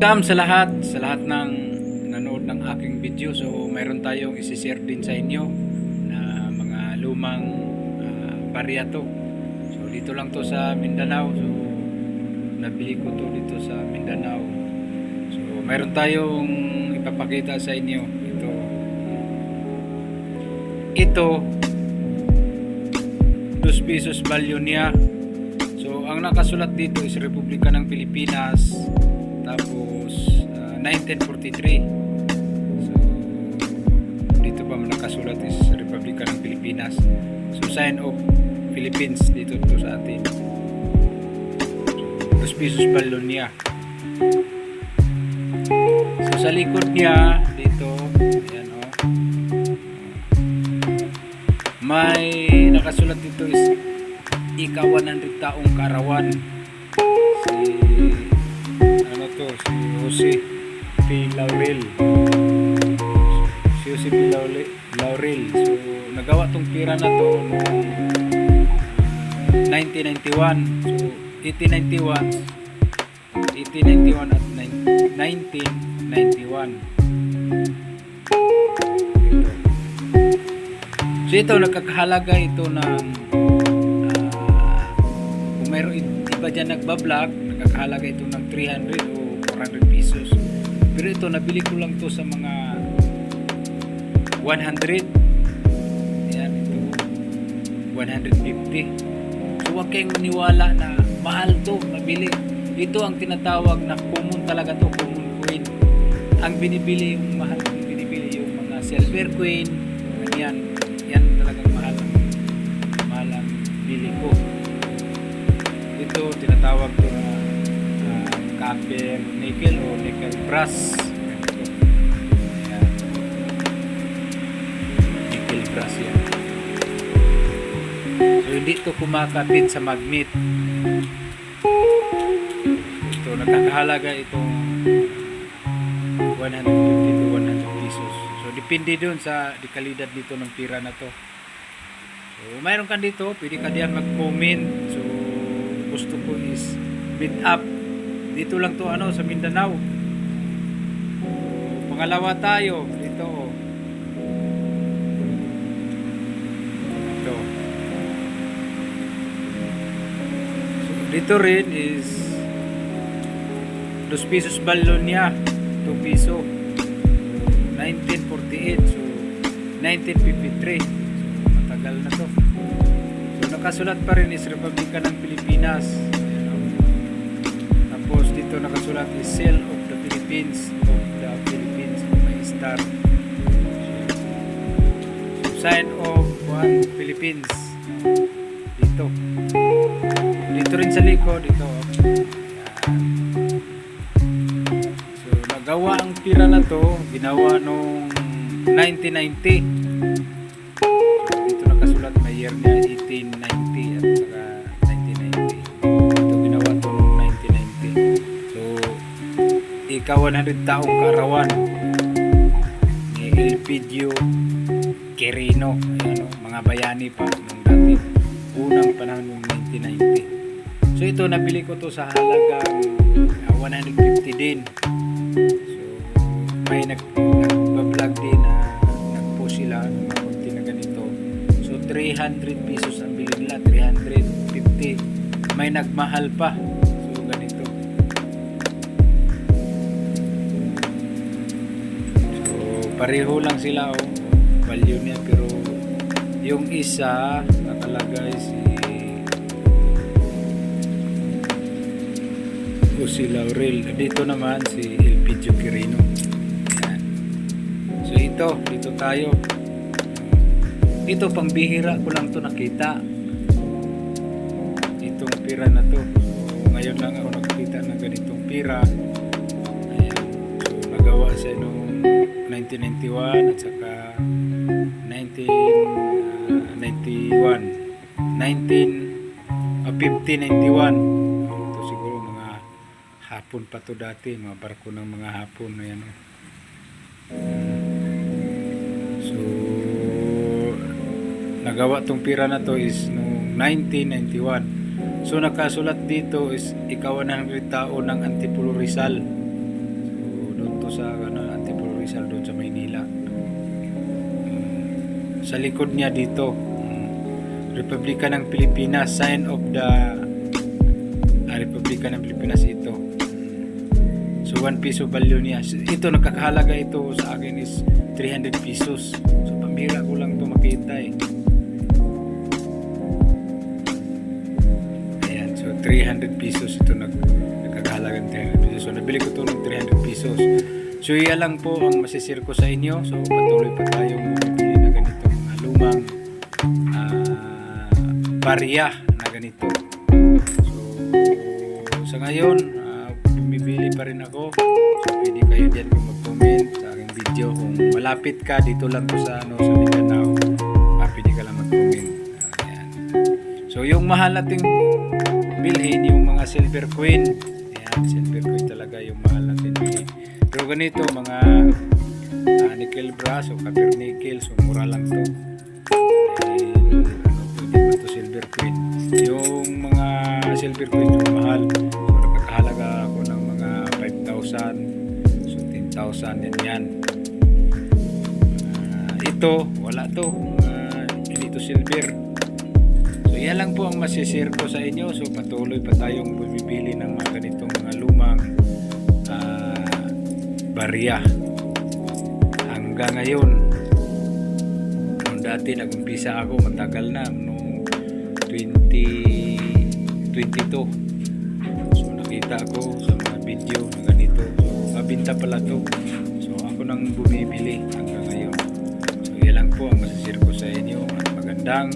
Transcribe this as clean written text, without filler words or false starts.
Welcome sa lahat ng nanood ng aking video. So mayroon tayong isi-share din sa inyo na mga lumang barya to. So dito lang to sa Mindanao. So nabili ko to dito sa Mindanao. So mayroon tayong ipapakita sa inyo. Ito 2 pesos value niya. So ang nakasulat dito is Republika ng Pilipinas. Tapos 1943. So dito pa nakasulat is Republika ng Pilipinas. So sign of Philippines dito to sa atin. So 2 pesos balon niya. So sa likod niya dito, ayan may nakasulat dito is ika-100 taong kaarawan. Si Jose P. Laurel. Si Jose P. Laurel. So nagawa tong pira na to noong 1991. So 1891 at 1991. So ito nagkakahalaga ito ng kung mayroon iba dyan nagbablog, nagkakahalaga ito ng 300 o 400 pesos. Pero ito nabili ko lang to sa mga 100. Ayan, ito 150. So huwag kayong maniwala na mahal to, mabili. Ito ang tinatawag na common talaga to, common coin. Ang binibili yung mahal, ang binibili yung mga silver coin, yan talagang mahal ang bili ko. Ito tinatawag ko na copper nickel o nickel brass. Ayan. Nickel brass yan. So hindi ito kumakapit sa magnet. Ito nakakahalaga itong 150 to 100 pesos. So depende dun sa dekalidad dito ng pira na to. So mayroon ka dito, pwede ka diyan mag-comment. So gusto ko is meet up dito lang to sa Mindanao. Pangalawa tayo dito. Ito. So, dito rin is 2 pesos balon niya, 2 peso. 1948, so 1953. So matagal na to. So nakasulat pa rin is Republika ng Pilipinas. Tapos dito nakasulat is Seal of the Philippines, may star. So, sign of Philippines dito rin sa likod ito. So nagawa ang pira na to, ginawa nung 1990. So dito nakasulat may year niya 1890 at saka 1990. Ika-100 taong kaarawan ni Elpidio Quirino. Ayan, mga bayani pa nung dati, unang panahon ng 1990. So ito nabili ko to sa halagang 150 din. So may nagbablog din na nagpost sila ng mga kunti na ganito. So 300 pesos ang bili nila, 350. May nagmahal pa. Pareho lang sila value niya, pero yung isa nakalagay si Jose Laurel, dito naman si Elpidio Quirino. Ayan. So dito tayo. Ito pangbihira ko lang to nakita, itong pira na to. So ngayon lang ako nakita ng ganitong pira. Ayan. So nagawa siya nung 1991 at saka 1591. Ito siguro mga hapon pa to dati, mga barko ng mga hapon na yan. So nagawa tong pira na to is noong 1991. So nakasulat dito is ikaw ang tao ng Antipolo Rizal. sa Antipolo Rizal doon sa Maynila. Sa likod niya dito, Republika ng Pilipinas, sign of the Republika ng Pilipinas ito. So 1 piso value niya. Ito nagkakahalaga ito sa akin is 300 pesos. So pambira ko lang ito makita eh. Ayan, so 300 pesos ito nagkakahalaga ng 300 pesos. So nabili ko ito ng 300 pesos. So yan lang po ang masisir ko sa inyo. So patuloy pa tayong bumibili na ganito mga lumang barya na ganito. So sa ngayon bumibili pa rin ako. So pwede kayo dyan kung mag-comment sa aking video. Kung malapit ka dito lang po sa sa Mindanao, pwede ka lang mag-comment. Ayan. So yung mahal nating bilhin, yung mga silver coin. Ayan, silver coin talaga yung mahal natin bilhin. Pero ganito mga nickel brass o copper nickel, so mura lang to. Pwede ba to silver coin? Yung mga silver coin yung mahal. So nakakahalaga ako ng mga 5,000, so 10,000 yan. Ito, wala to. Hindi to silver. So yan lang po ang masishare ko sa inyo. So patuloy pa tayong bumibili ng mga ganitong mga lumang barya hanggang ngayon. Noong dati nag-umpisa ako, matagal na, noong 2022. So nakita ko sa mga video na ganito, so mabinta pala to. So ako nang bumibili hanggang ngayon. So yan lang po ang masishare ko sa inyo. Magandang